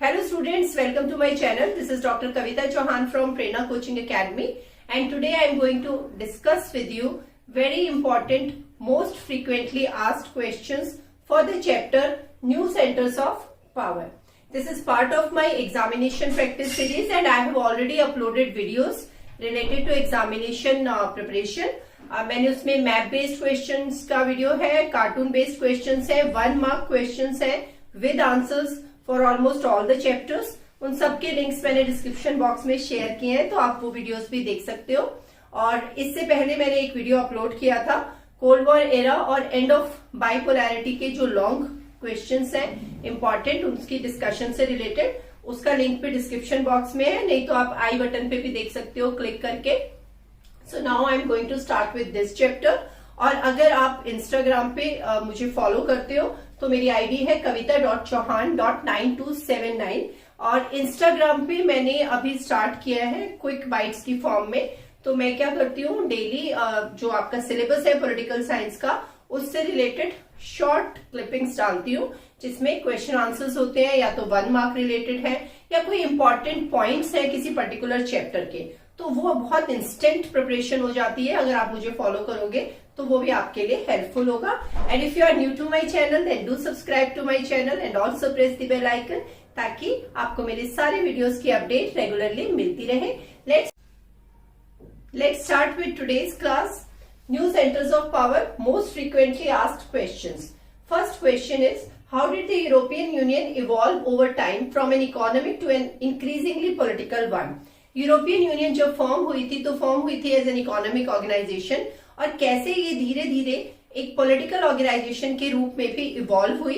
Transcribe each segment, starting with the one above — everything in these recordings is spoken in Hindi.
Hello students, welcome to my channel. This is Dr. Kavita Chauhan from Prerna Coaching Academy, and today I am going to discuss with you very important, most frequently asked questions for the chapter New Centers of Power. This is part of my examination practice series and I have already uploaded videos related to examination preparation. मैंने उसमें मैप बेस्ड क्वेश्चंस का वीडियो है, कार्टून बेस्ड क्वेश्चंस है, 1 मार्क क्वेश्चंस है with answers for almost all the chapters. उन सब के लिंक्स मैंने डिस्क्रिप्शन बॉक्स में शेयर किए हैं, तो आप वो वीडियोस भी देख सकते हो. और इससे पहले मैंने एक वीडियो अपलोड किया था कोल्ड वॉर एरा और एंड ऑफ बाइपोलैरिटी के जो लॉन्ग क्वेश्चंस हैं इंपॉर्टेंट, उसकी डिस्कशन से रिलेटेड. उसका लिंक भी डिस्क्रिप्शन बॉक्स में है, नहीं तो आप आई बटन पे भी देख सकते हो क्लिक करके. So now I am going to start with this chapter. और अगर आप इंस्टाग्राम पे मुझे फॉलो करते हो तो मेरी आईडी है kavita.chauhan.9279 और इंस्टाग्राम पे मैंने अभी स्टार्ट किया है क्विक बाइट्स की फॉर्म में. तो मैं क्या करती हूँ, डेली जो आपका सिलेबस है पॉलिटिकल साइंस का उससे रिलेटेड शॉर्ट क्लिपिंग्स डालती हूँ, जिसमें क्वेश्चन आंसर्स होते हैं या तो 1 मार्क रिलेटेड है या कोई इंपॉर्टेंट पॉइंट्स है किसी पर्टिकुलर चैप्टर के. तो वो बहुत इंस्टेंट प्रिपरेशन हो जाती है. अगर आप मुझे फॉलो करोगे तो वो भी आपके लिए हेल्पफुल होगा. And if you are new to my channel then do subscribe to my channel and also press the bell icon, ताकि आपको मेरे सारे वीडियोस की अपडेट रेगुलरली मिलती रहे. Let's start with today's class. New centres of power, most frequently asked questions. First question is, how did the European Union evolve over time from an economic to an increasingly political one? European union जब फॉर्म हुई थी तो फॉर्म हुई थी एज एन इकोनॉमिक ऑर्गेनाइजेशन, और कैसे ये धीरे धीरे एक पॉलिटिकल ऑर्गेनाइजेशन के रूप में भी इवॉल्व हुई,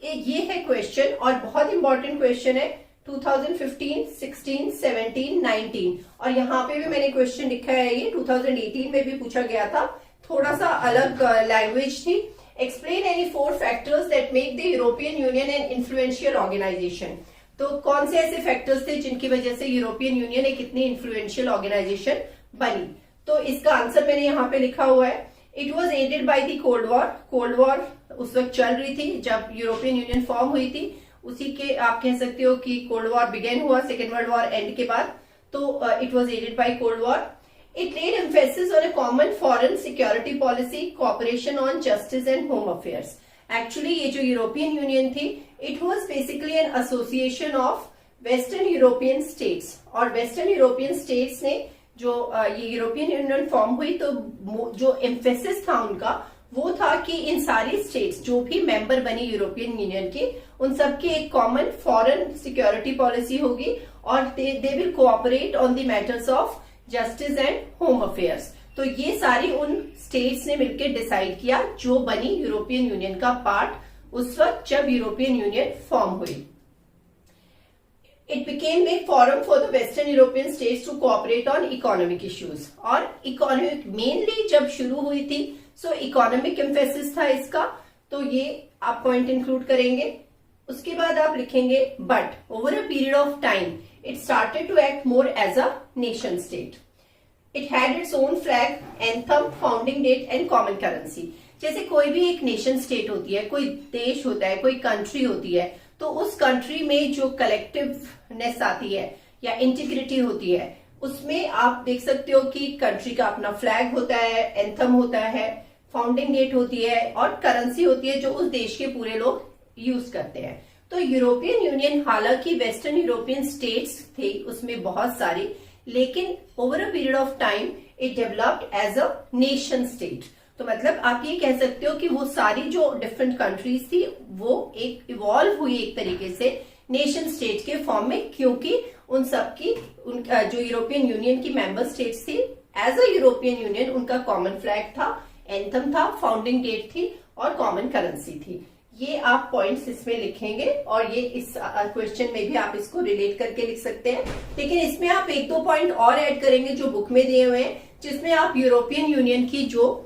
ये है क्वेश्चन. और बहुत इंपॉर्टेंट क्वेश्चन है 2015, 16, 17, 19. और यहाँ पे भी मैंने क्वेश्चन लिखा है, ये 2018 में भी पूछा गया था, थोड़ा सा अलग लैंग्वेज थी. Explain any 4 factors that make the European Union an influential organization. तो कौन से ऐसे फैक्टर्स थे जिनकी वजह से यूरोपियन यूनियन एक इतनी इन्फ्लुएंशियल ऑर्गेनाइजेशन बनी. तो इसका आंसर मैंने यहाँ पे लिखा हुआ है. It was added by the cold war. Cold war उस वक्त चल रही थी जब यूरोपियन यूनियन फॉर्म हुई थी. उसी के आप कह सकते हो कि कोल्ड वॉर बिगेन हुआ सेकेंड वर्ल्ड वॉर एंड के बाद. तो इट वॉज एडेड बाय कोल्ड वॉर. It laid emphasis on a common foreign security policy, cooperation on justice and home affairs. Actually, ये जो यूरोपियन यूनियन थी, it was basically an association of Western European states. और Western European states ने जो ये यूरोपियन यूनियन फॉर्म हुई, तो जो एम्फेसिस था उनका वो था कि इन सारी स्टेट्स जो भी मेंबर बनी यूरोपियन यूनियन की, उन सबकी एक कॉमन फॉरेन सिक्योरिटी पॉलिसी होगी और they will cooperate on the matters of justice and home affairs. तो ये सारी उन स्टेट्स ने मिलकर डिसाइड किया जो बनी यूरोपियन यूनियन का पार्ट उस वक्त जब यूरोपियन यूनियन फॉर्म हुई. It became a forum for the western European states to cooperate on economic issues. और इकोनॉमिक मेनली जब शुरू हुई थी, सो इकोनॉमिक एम्फेसिस था इसका, तो ये आप पॉइंट इंक्लूड करेंगे. उसके बाद आप लिखेंगे, but over a period of time it started to act more as a nation state. It had its own flag, anthem, founding date and common currency. जैसे कोई भी एक नेशन स्टेट होती है, कोई देश होता है, कोई कंट्री होती है, तो उस कंट्री में जो कलेक्टिवनेस आती है या इंटीग्रिटी होती है, उसमें आप देख सकते हो कि कंट्री का अपना फ्लैग होता है, एंथम होता है, फाउंडिंग डेट होती है और करेंसी होती है जो उस देश के पूरे लोग यूज करते हैं. तो यूरोपियन यूनियन हालांकि वेस्टर्न यूरोपियन स्टेट्स थे उसमें बहुत सारी, लेकिन over a period of time it developed as a nation state. तो मतलब आप ये कह सकते हो कि वो सारी जो डिफरेंट कंट्रीज थी वो एक इवॉल्व हुई एक तरीके से नेशन स्टेट के फॉर्म में, क्योंकि उन सबकी जो यूरोपियन यूनियन की मेंबर स्टेट्स थी एज अ यूरोपियन यूनियन उनका कॉमन फ्लैग था, एंथम था, फाउंडिंग डेट थी और कॉमन करेंसी थी. ये आप पॉइंट्स इसमें लिखेंगे और ये इस क्वेश्चन में भी आप इसको रिलेट करके लिख सकते हैं. लेकिन इसमें आप 1-2 पॉइंट और ऐड करेंगे जो बुक में दिए हुए हैं, जिसमें आप यूरोपियन यूनियन की जो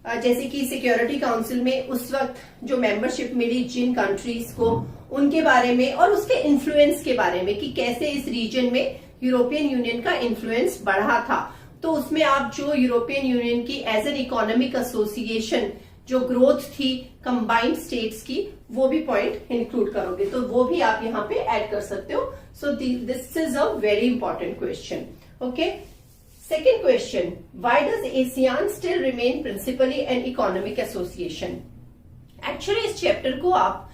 जैसे कि सिक्योरिटी काउंसिल में उस वक्त जो मेंबरशिप मिली जिन कंट्रीज को, उनके बारे में और उसके इन्फ्लुएंस के बारे में कि कैसे इस रीजन में यूरोपियन यूनियन का इन्फ्लुएंस बढ़ा था. तो उसमें आप जो यूरोपियन यूनियन की एज एन इकोनॉमिक एसोसिएशन जो ग्रोथ थी कंबाइंड स्टेट्स की, वो भी पॉइंट इंक्लूड करोगे, तो वो भी आप यहाँ पे ऐड कर सकते हो. So this is a very important question. Okay, second question, why does ASEAN still remain principally an economic association. Actually इस चैप्टर को आप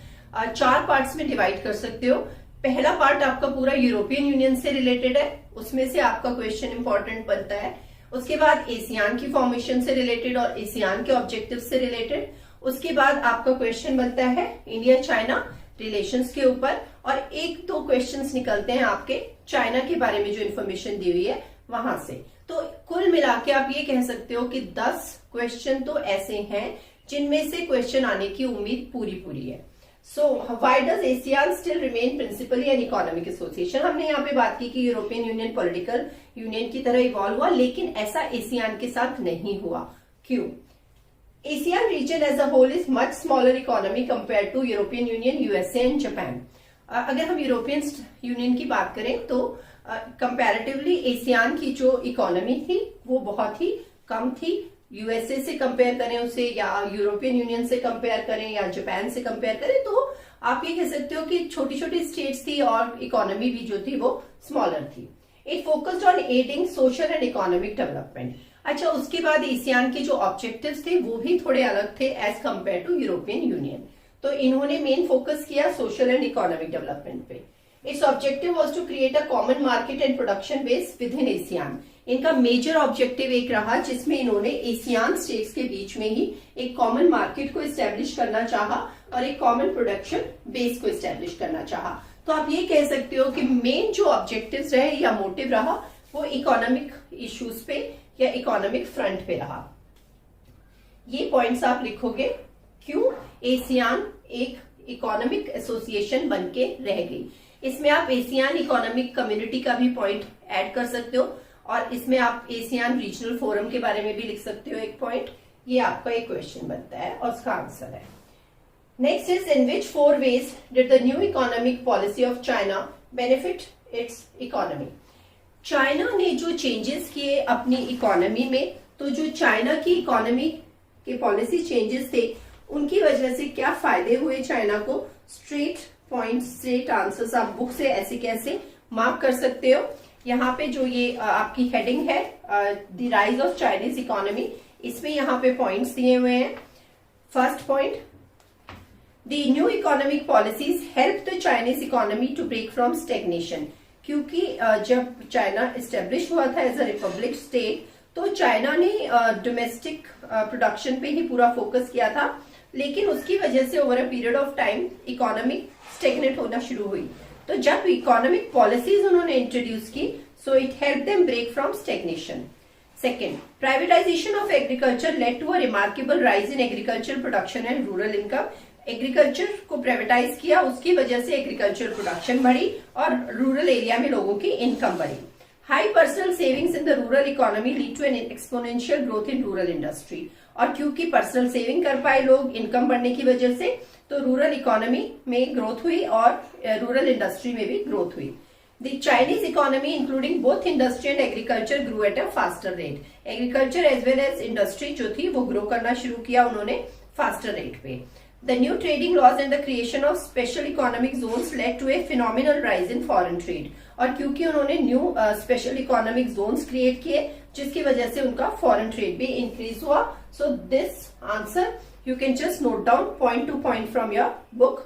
4 पार्ट्स में डिवाइड कर सकते हो. पहला पार्ट आपका पूरा यूरोपियन यूनियन से रिलेटेड है, उसमें से आपका क्वेश्चन इंपॉर्टेंट बनता है. उसके बाद एशियान की फॉर्मेशन से रिलेटेड और एशियान के ऑब्जेक्टिव से रिलेटेड. उसके बाद आपका क्वेश्चन बनता है इंडिया चाइना रिलेशंस के ऊपर, और 1-2 क्वेश्चंस निकलते हैं आपके चाइना के बारे में जो इन्फॉर्मेशन दी हुई है वहां से. तो कुल मिला के आप ये कह सकते हो कि 10 क्वेश्चन तो ऐसे हैं जिनमें से क्वेश्चन आने की उम्मीद पूरी है. So why does ASEAN still remain principally an economic association. हमने यहाँ पे बात की कि यूरोपियन यूनियन पॉलिटिकल यूनियन की तरह इवॉल्व हुआ, लेकिन ऐसा एशियान के साथ नहीं हुआ. क्यों? Asian region as a whole is much smaller economy compare to European Union, USA and Japan. अगर हम यूरोपियन यूनियन की बात करें तो कंपैरेटिवली एशियान की जो इकोनॉमी थी वो बहुत ही कम थी. यूएसए से कंपेयर करें उसे, या यूरोपियन यूनियन से कंपेयर करें, या जापान से कंपेयर करें, तो आप ये कह सकते हो कि छोटी छोटी स्टेट्स थी और इकोनॉमी भी जो थी वो स्मॉलर थी. It focused on adding social and economic development. अच्छा, उसके बाद एशियान के जो ऑब्जेक्टिव्स थे वो भी थोड़े अलग थे as compare to European Union. तो इन्होंने मेन फोकस किया सोशल एंड इकोनॉमिक डेवलपमेंट पे. Its objective was to create a common market and production base within ASEAN. इनका मेजर ऑब्जेक्टिव एक रहा जिसमें इन्होंने एशियान स्टेट्स के बीच में ही एक कॉमन मार्केट को एस्टेब्लिश करना चाहा और एक कॉमन प्रोडक्शन बेस को एस्टेब्लिश करना चाहा. तो आप ये कह सकते हो कि मेन जो ऑब्जेक्टिव्स रहे या मोटिव रहा वो इकोनॉमिक इश्यूज पे या इकोनॉमिक फ्रंट पे रहा. ये पॉइंट्स आप लिखोगे क्यों एशियान एक इकोनॉमिक एसोसिएशन बन के रह गई. इसमें आप एशियान इकोनॉमिक कम्युनिटी का भी पॉइंट ऐड कर सकते हो, और इसमें आप एशियान रीजनल फोरम के बारे में भी लिख सकते हो एक पॉइंट. ये आपका एक क्वेश्चन बनता है और उसका आंसर है. Next is, in which 4 ways did the new economic policy of China benefit it's economy. China ने जो चेंजेस किए अपनी इकोनॉमी में, तो जो चाइना की इकोनॉमी के पॉलिसी चेंजेस थे उनकी वजह से क्या फायदे हुए चाइना को. स्ट्रेट पॉइंट, स्ट्रेट आंसर्स आप बुक से ऐसे कैसे मार्क कर सकते हो. यहाँ पे जो ये आपकी हेडिंग है the rise of Chinese economy, इसमें यहाँ पे पॉइंट्स दिए हुए हैं. First point, the new economic policies help the Chinese economy to break from stagnation. क्योंकि जब चाइना एस्टेब्लिश हुआ था एज अ रिपब्लिक स्टेट, तो चाइना ने डोमेस्टिक प्रोडक्शन पे ही पूरा फोकस किया था, लेकिन उसकी वजह से over a period of time economy stagnate होना शुरू हुई. तो जब इकोनॉमिक पॉलिसीज उन्होंने इंट्रोड्यूस की, so it help them break from stagnation. Second, privatization of agriculture led to a remarkable rise in agriculture production and rural income. Agriculture को प्राइवेटाइज किया, उसकी वजह से एग्रीकल्चर प्रोडक्शन बढ़ी और रूरल एरिया में लोगों की इनकम बढ़ी. High personal savings in the rural economy lead to an exponential growth in rural industry. और क्योंकि पर्सनल सेविंग कर पाए लोग इनकम बढ़ने की वजह से, तो रूरल इकोनॉमी में ग्रोथ हुई और रूरल इंडस्ट्री में भी ग्रोथ हुई. The Chinese economy including both industry and agriculture grow at a faster rate. Agriculture as well as industry जो थी वो ग्रो करना शुरू किया उन्होंने फास्टर रेट पे. The new trading laws and the creation of special economic zones led to a phenomenal rise in foreign trade. और क्योंकि उन्होंने new special economic zones create किए जिसकी वजह से उनका फॉरेन ट्रेड भी इंक्रीज हुआ. So this answer you can just note down point two point from your book.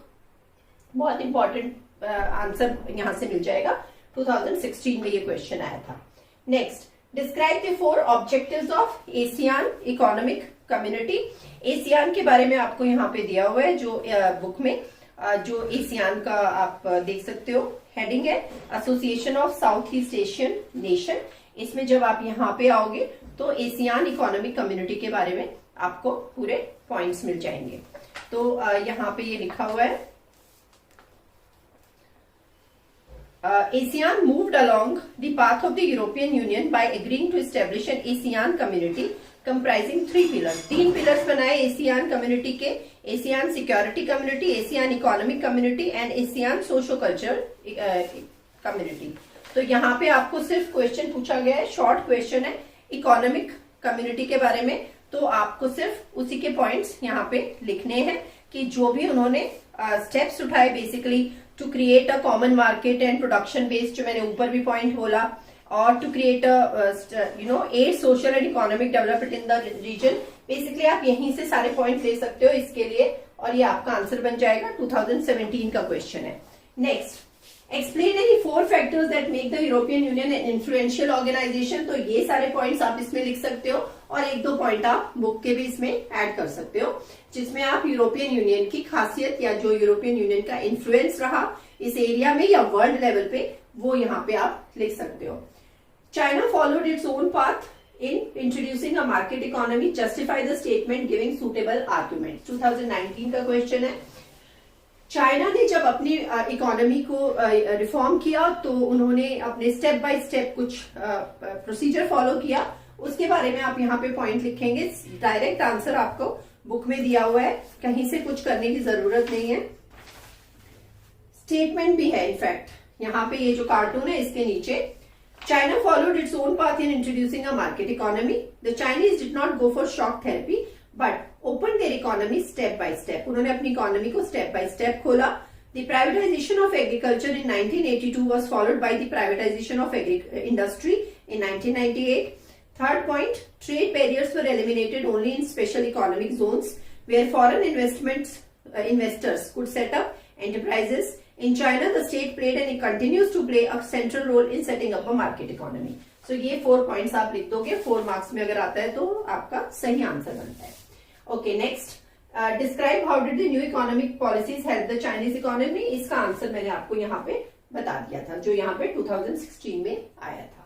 बहुत इंपॉर्टेंट आंसर यहां से मिल जाएगा. 2016 में ये क्वेश्चन आया था. Next, describe the 4 objectives of ASEAN economic community. ASEAN के बारे में आपको यहाँ पे दिया हुआ है जो बुक में, जो एशियान का आप देख सकते हो. हेडिंग है association of south east Asian nation. इसमें जब आप यहाँ पे आओगे तो एशियान इकोनॉमिक कम्युनिटी के बारे में आपको पूरे पॉइंट्स मिल जाएंगे. तो यहाँ पे ये लिखा हुआ है, ASEAN moved along the path of the European Union by agreeing to establish an ASEAN community comprising 3 pillars. 3 pillars बनाए ASEAN community के, ASEAN security community, ASEAN economic community and ASEAN socio-cultural community. तो यहाँ पे आपको सिर्फ क्वेश्चन पूछा गया है, शॉर्ट क्वेश्चन है इकोनॉमिक कम्युनिटी के बारे में. तो आपको सिर्फ उसी के पॉइंट्स यहाँ पे लिखने हैं कि जो भी उन्होंने स्टेप्स उठाए basically to create a common market and production based, जो मैंने ऊपर भी पॉइंट बोला, और to create aid social and economic development in the region. Basically आप यहीं से सारे पॉइंट ले सकते हो इसके लिए, और ये आपका आंसर बन जाएगा। 2017 का क्वेश्चन है। Next, explain any 4 factors that make the European Union an influential organization. तो ये सारे पॉइंट्स आप इसमें लिख सकते हो, और 1-2 पॉइंट आप बुक के भी इसमें ऐड कर सकते हो, जिसमें आप यूरोपियन यूनियन की खासियत या जो यूरोपियन यूनियन का इन्फ्लुएंस रहा इस एरिया में या वर्ल्ड लेवल पे, वो यहाँ पे आप लिख सकते हो। China followed its own path in introducing a market economy, justify the statement giving suitable argument। 2019 का क्वेश्चन है। चाइना ने जब अपनी इकोनॉमी को रिफॉर्म किया तो उन्होंने अपने स्टेप बाय स्टेप कुछ प्रोसीजर फॉलो किया, उसके बारे में आप यहाँ पे पॉइंट लिखेंगे। डायरेक्ट आंसर आपको बुक में दिया हुआ है, कहीं से कुछ करने की जरूरत नहीं है। स्टेटमेंट भी है इनफैक्ट यहाँ पे, ये जो कार्टून है इसके नीचे। China followed its own path in introducing a market economy. The Chinese did not go for shock therapy, but opened their economy step by step. उन्होंने अपनी इकोनॉमी को स्टेप बाय स्टेप खोला। The privatization of agriculture in 1982 was followed by the privatization of industry in 1998. Third point, trade barriers were eliminated only in special economic zones where foreign investors could set up enterprises. In China, the state played and it continues to play a central role in setting up a market economy. So ये 4 points आप लिख दोगे, 4 marks में अगर आता है तो आपका सही आंसर बनता है। Okay, next, describe how did the new economic policies help the Chinese economy। इसका आंसर मैंने आपको यहाँ पे बता दिया था, जो यहाँ पे 2016 में आया था।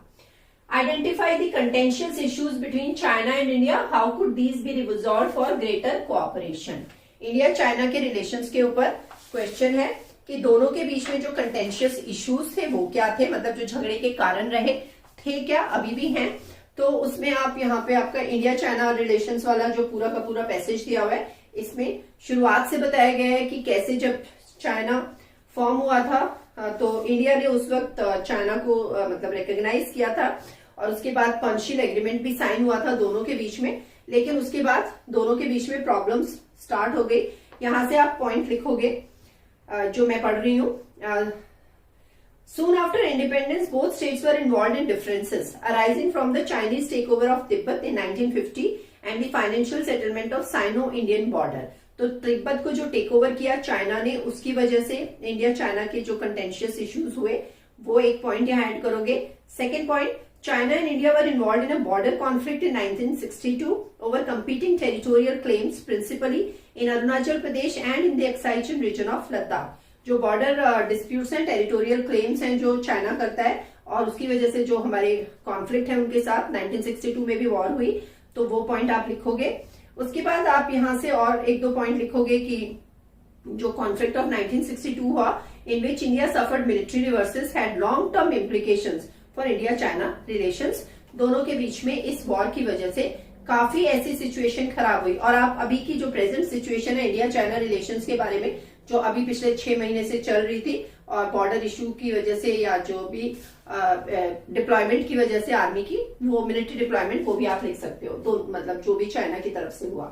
Identify the contentious issues between China and India. How could these be resolved for greater cooperation? India China के रिलेशंस के ऊपर क्वेश्चन है कि दोनों के बीच में जो कंटेंशियस इश्यूज थे वो क्या थे, मतलब जो झगड़े के कारण रहे थे क्या, अभी भी हैं। तो उसमें आप यहाँ पे आपका इंडिया चाइना रिलेशंस वाला जो पूरा का पूरा पैसेज दिया हुआ है, इसमें शुरुआत से बताया गया है कि कैसे जब चाइना फॉर्म हुआ था तो इंडिया ने उस वक्त चाइना को मतलब रिकॉग्नाइज किया था, और उसके बाद पंचशील एग्रीमेंट भी साइन हुआ था दोनों के बीच में। लेकिन उसके बाद दोनों के बीच में प्रॉब्लम्स स्टार्ट हो गई। यहाँ से आप पॉइंट लिखोगे जो मैं पढ़ रही हूँ। Soon after independence, both states were involved in differences arising from the Chinese takeover of Tibet in 1950 and the financial settlement of Sino-Indian border। तो तिब्बत को जो टेक ओवर किया चाइना ने, उसकी वजह से इंडिया चाइना के जो कंटेंशियस इश्यूज हुए, वो एक पॉइंट यहाँ ऐड करोगे। Second point, China and India were involved in a border conflict in 1962 over competing territorial claims, principally in Arunachal Pradesh and in the Aksai region of Ladakh। जो बॉर्डर डिस्प्यूट्स हैं, टेरिटोरियल क्लेम्स हैं जो चाइना करता है, और उसकी वजह से जो हमारे कॉन्फ्लिक्ट है उनके साथ 1962 में भी वॉर हुई, तो वो पॉइंट आप लिखोगे। उसके बाद आप यहाँ से और 1-2 पॉइंट लिखोगे कि जो कॉन्फ्लिक्ट ऑफ 1962 हुआ, in which India suffered military reverses, had long term implications for India China relations. दोनों के बीच में इस वॉर की वजह से काफी ऐसी सिचुएशन खराब हुई। और आप अभी की जो प्रेजेंट सिचुएशन है इंडिया चाइना रिलेशंस के बारे में, जो अभी पिछले 6 महीने से चल रही थी, और बॉर्डर इशू की वजह से या जो भी डिप्लॉयमेंट की वजह से आर्मी की, वो मिलिट्री डिप्लॉयमेंट, वो भी आप लिख सकते हो। तो मतलब जो भी चाइना की तरफ से हुआ।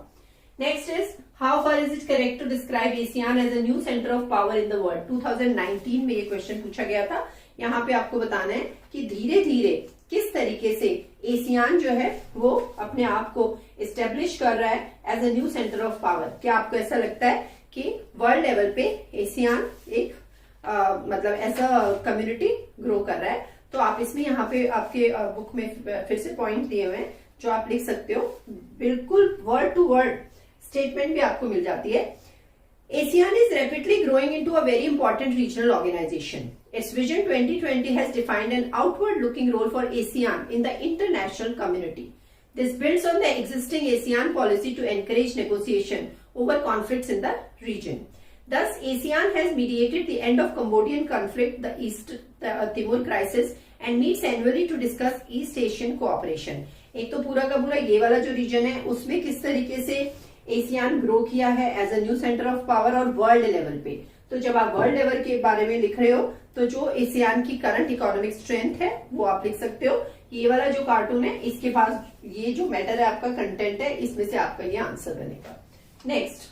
Next is, how far is it correct to describe ASEAN as a new centre of power in the world. 2019 में ये क्वेश्चन पूछा गया था। यहाँ पे आपको बताना है कि धीरे धीरे किस तरीके से एशियान जो है वो अपने आप को एस्टेब्लिश कर रहा है as a new centre of power. क्या आपको ऐसा लगता है कि वर्ल्ड लेवल पे एशियान एक मतलब ऐसा कम्युनिटी ग्रो कर रहा है? तो आप इसमें यहाँ पे आपके बुक में फिर से पॉइंट दिए हुए हैं जो आप लिख सकते हो। बिल्कुल वर्ड टू वर्ड स्टेटमेंट भी आपको मिल जाती है। ASEAN is rapidly growing into a very important regional organization. Its Vision 2020 has defined an outward-looking role for ASEAN in the international community. This builds on the existing ASEAN policy to encourage negotiation over conflicts in the region. Thus, ASEAN has mediated the end of Cambodian conflict, the East Timor crisis, and meets annually to discuss East Asian cooperation. एक तो पूरा का पूरा ये वाला जो रीजन है उसमें किस तरीके से एशियान ग्रो किया है as a new centre of power और वर्ल्ड लेवल पे। तो जब आप वर्ल्ड लेवल के बारे में लिख रहे हो तो जो एशियान की करंट इकोनॉमिक स्ट्रेंथ है वो आप लिख सकते हो ये वाला जो कार्टून है इसके पास ये जो मैटर है आपका कंटेंट है, इसमें से आपका ये आंसर बनेगा। Next,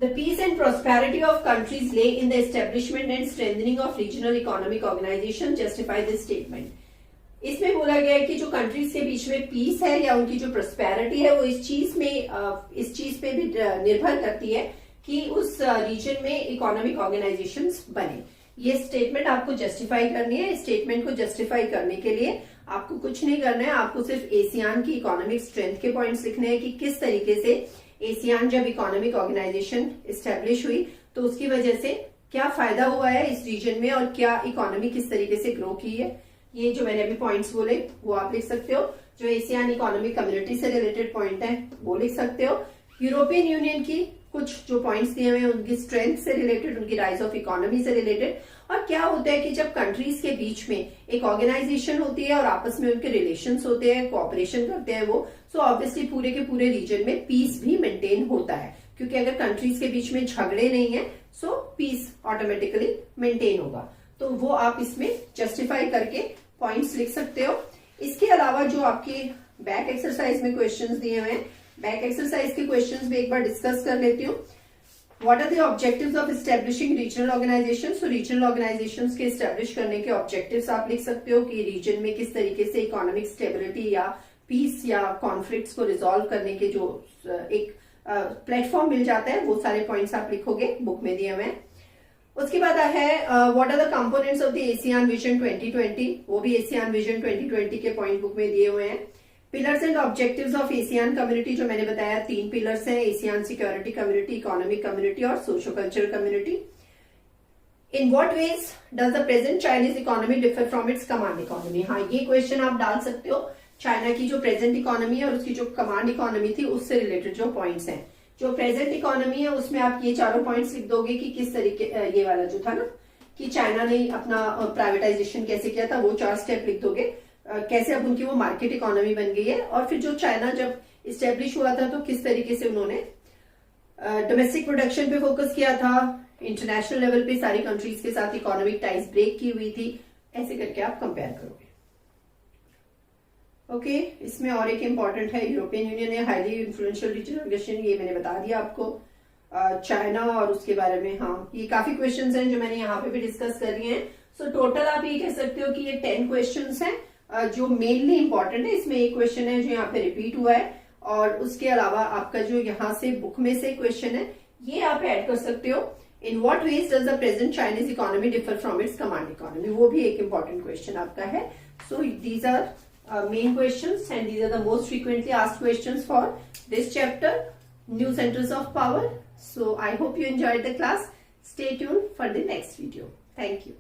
The peace and prosperity of countries lay in the establishment and strengthening of regional economic organization. Justify this statement. इसमें बोला गया है कि जो कंट्रीज के बीच में पीस है या उनकी जो प्रोस्पेरिटी है वो इस चीज पे भी निर्भर करती है कि उस रीजन में इकोनॉमिक ऑर्गेनाइजेशंस बने। ये स्टेटमेंट आपको जस्टिफाई करनी है। इस स्टेटमेंट को जस्टिफाई करने के लिए आपको कुछ नहीं करना है, आपको सिर्फ एशियान की इकोनॉमिक स्ट्रेंथ के पॉइंट्स लिखने हैं कि किस तरीके से एशियान जब इकोनॉमिक ऑर्गेनाइजेशन एस्टेब्लिश हुई तो उसकी वजह से क्या फायदा हुआ है इस रीजन में और क्या इकोनॉमी किस तरीके से ग्रो की है। ये जो मैंने अभी पॉइंट्स बोले वो आप लिख सकते हो। जो एशियान इकोनॉमिक कम्युनिटी से रिलेटेड पॉइंट है वो लिख सकते हो। यूरोपियन यूनियन की कुछ जो पॉइंट्स दिए हुए हैं उनकी स्ट्रेंथ से रिलेटेड, उनकी राइज ऑफ इकोनॉमी से रिलेटेड, और क्या होता है कि जब कंट्रीज के बीच में एक ऑर्गेनाइजेशन होती है और आपस में उनके रिलेशंस होते हैं, कोऑपरेशन करते हैं वो, सो ऑब्वियसली पूरे के पूरे रीजन में पीस भी मेंटेन होता है, क्योंकि अगर कंट्रीज के बीच में झगड़े नहीं है सो पीस ऑटोमेटिकली मेंटेन होगा। तो वो आप इसमें जस्टिफाई करके पॉइंट्स लिख सकते हो। इसके अलावा जो आपके बैक एक्सरसाइज में क्वेश्चंस दिए हुए हैं, बैक एक्सरसाइज के क्वेश्चंस भी एक बार डिस्कस कर लेती हूँ। What are the objectives of establishing regional organization. So regional organizations के एस्टेब्लिश करने के ऑब्जेक्टिव्स आप लिख सकते हो कि रीजन में किस तरीके से इकोनॉमिक स्टेबिलिटी या पीस या कॉन्फ्लिक्ट्स को रिजॉल्व करने के जो एक प्लेटफॉर्म मिल जाता है, वो सारे पॉइंट्स आप लिखोगे, बुक में दिए हुए हैं। उसके बाद है what are the components of the ASEAN vision 2020, वो भी एशियान विजन 2020 के पॉइंट बुक में दिए हुए हैं। Pillars and objectives of ASEAN community, जो मैंने बताया 3 पिलर्स हैं, ASEAN security community, economic community और socio cultural community. In what ways does the present Chinese economy differ from its command economy. हाँ, ये क्वेश्चन आप डाल सकते हो। चाइना की जो प्रेजेंट इकोनॉमी है और उसकी जो कमांड इकोनॉमी थी उससे रिलेटेड जो पॉइंट्स हैं। जो प्रेजेंट इकोनॉमी है उसमें आप ये चारों पॉइंट्स लिख दोगे कि किस तरीके, ये वाला जो था ना कि चाइना ने अपना प्राइवेटाइजेशन कैसे किया था, वो 4 स्टेप लिख दोगे। कैसे अब उनकी वो मार्केट इकोनॉमी बन गई है, और फिर जो चाइना जब इस्टेब्लिश हुआ था तो किस तरीके से उन्होंने डोमेस्टिक प्रोडक्शन पे फोकस किया था, इंटरनेशनल लेवल पे सारी कंट्रीज के साथ इकोनॉमिक टाइज ब्रेक की हुई थी, ऐसे करके आप कंपेयर करोगे। ओके, इसमें और एक इंपॉर्टेंट है, यूरोपियन यूनियन है हाईली इन्फ्लुएंशियल रीजनल ऑर्गेनाइजेशन, ये मैंने बता दिया आपको। चाइना और उसके बारे में, हाँ, ये काफी क्वेश्चंस हैं जो मैंने यहाँ पे भी डिस्कस कर लिए हैं। सो टोटल आप ये कह सकते हो कि ये 10 क्वेश्चंस हैं जो मेनली इंपॉर्टेंट है। इसमें एक क्वेश्चन है जो यहाँ पे रिपीट हुआ है, और उसके अलावा आपका जो यहाँ से बुक में से क्वेश्चन है ये आप ऐड कर सकते हो। In what ways does the present Chinese economy differ from its command economy, वो भी एक इंपॉर्टेंट क्वेश्चन आपका है। So these are main questions and these are the most frequently asked questions for this chapter, new centres of power. So I hope you enjoyed the class. Stay tuned for the next video. Thank you.